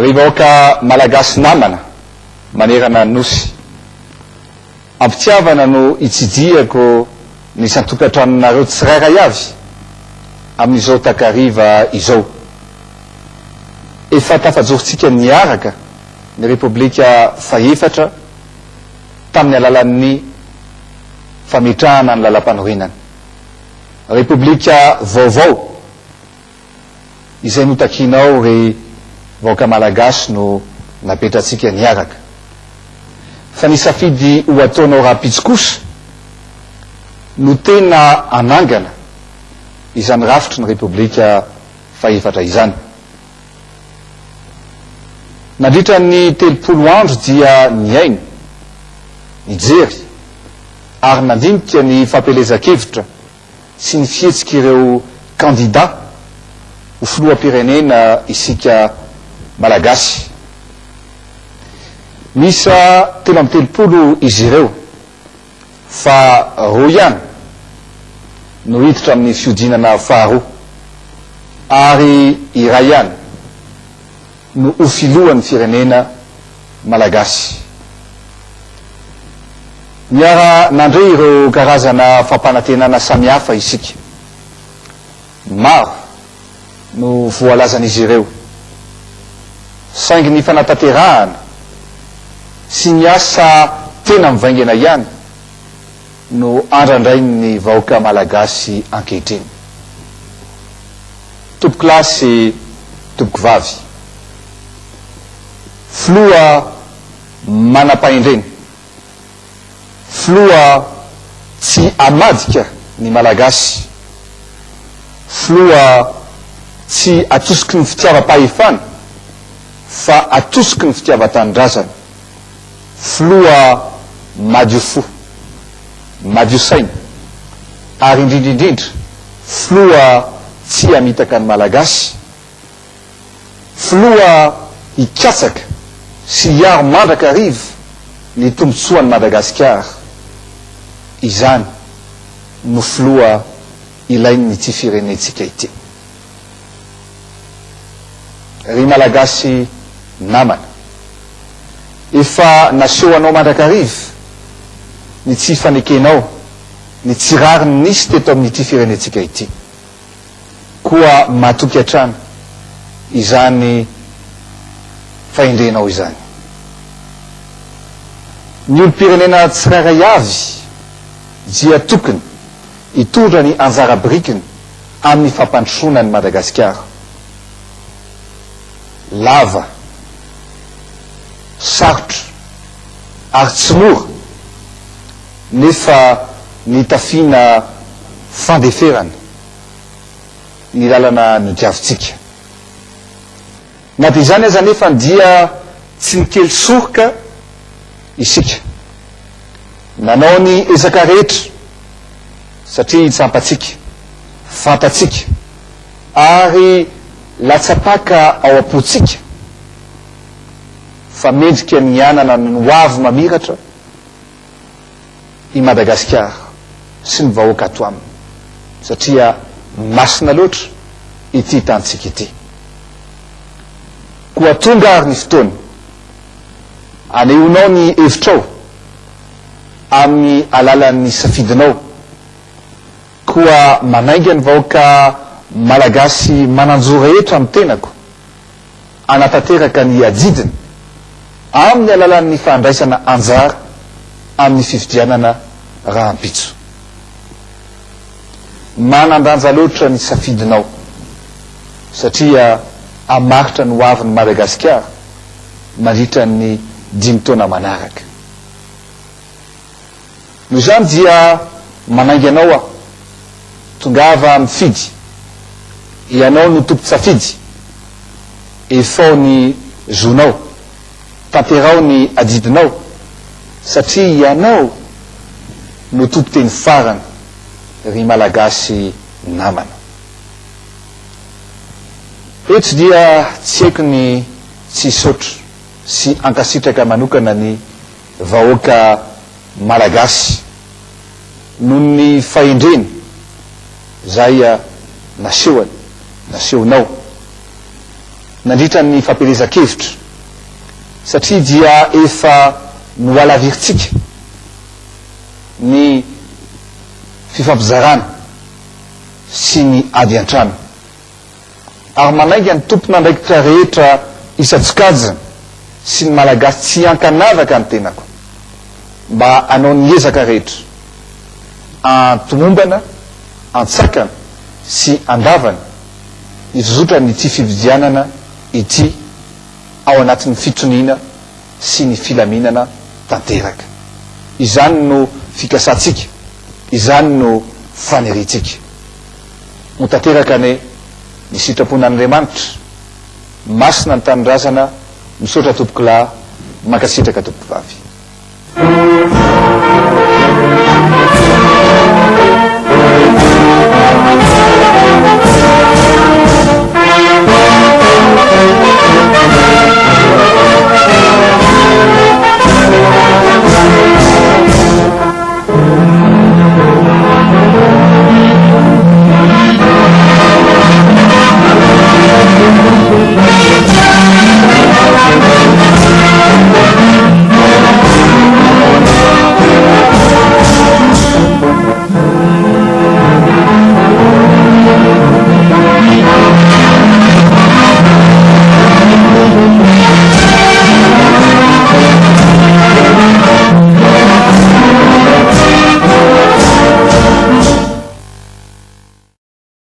Rivaoka malagasy namana manerana nosy ampitiavana no itsidiako ny santokatranonareo tsirairay avy amin'izao takariva izao efa tafajorontsika niaraka ny repoblika faefatra tamin'ny alalan'ny fametrahana ny lalam-panorenana repoblika vaovao izay notakinao re vaoka malagasy no napetratsika niaraka fa ny safidy ho ataonao rapitsy kosa no tena anangana izany rafitry ny repoblika faefatra izany nandritra ny 3 andro dia niaino nijery ary nandinika ny fampelezan-kevitra sy ny fihetsika ireo candidat ho filoham-pirenena isika malagasy misa 3 izy ireo fa roa ihany no hiditra amin'ny fiodinana faharoa ary iray ihany no ho filohan'ny firenena malagasy miara nandre ireo karazana fampanantenana samihafa isika maro no voalazan'izy ireo saingy ny fanatanterahana sy ny asa tena mivaingana ihany no andrandrainy vahoaka malagasy ankehitriny tompoko lahy sy tompoko vavy filoha manam-pahendreny filoha tsy amadika ny malagasy filoha tsy atosiky ny fitiavam-pahefana fa atosiky ny fitiavan-tanindrazana filoha madio fo madio saina ary indrindrindrindra filoha tsy amitaka ny malagasy filoha hikatsaka sy hiaro mandraka arivo ny tombotsoan'ny madagasikara izany no filoha ilainy ty firenentsika ity ry malagasy namana efa naseho anao mandrakarivo ny tsy fanekenao ny tsirariny nisy teto amin'ity firenentsika ity koa matoky hatrany izany fahendrenao izany ny olo-pirenena tsirairay avy dia tokony hitondra ny anjara birikiny amin'ny fampandrosoana ny madagasikara lava sarotra ary tsy mora nefa ny tafiana fandeferana ny lalana nodiavitsika na dia izany aza nefa dia tsy nikely soroka isika nanao ny ezaka rehetra satria hitsampatsika fantatsika ary latsapaka ao am-potsika fa mendrika ny anana ny hoavy mamiratra i madagasikara sy ny vahoaka ato aminy satria masina loatra ity tantsika ity koa tonga ary ny fotoana anehonao ny hevitrao amin'ny alalan'ny safidinao koa manainga ny vahoaka malagasy mananjo rehetra amin'ny tenako anatanteraka ny adidiny amin'ny alalan'ny fandraisana anjara amin'ny fifidianana raha ampitso manandanja loatra ny safidinao satria amaritra ny hoavin'ny madagasikara mandritra ny 5 taona manaraka noho izany dia manaingy anao aho tongava mifidy ianao no tompo-tsafidy efao ny zonao tanterao ny adidinao satria ianao no tompo-teny farana ry malagasy namana eto dia tsy haiko ny tsy sotro sy ankasitraka manokana ny vahoaka malagasy noho ny fahendreny zay nasehonao nandritra ny fampielezan-kevitra satria dia efa noalaviritsika ny fifampizarana sy ny ady an-trano ary manaiga ny tompona ndraikitra rehetra isatsokajy sy ny malagasy tsy ankanavaka ny tenako mba anao ny ezaka rehetra antimombana antsakana sy andavana izozotra ny ty fividianana ity ao anatin'ny fitoniana sy ny filaminana tanteraka izany no fikasatsika izany no faneritsika no tanteraka ne ny sitrapon'Andriamanitra masina ny tanindrazana misaotra tompoky lahy mankasitraka tompoky vavy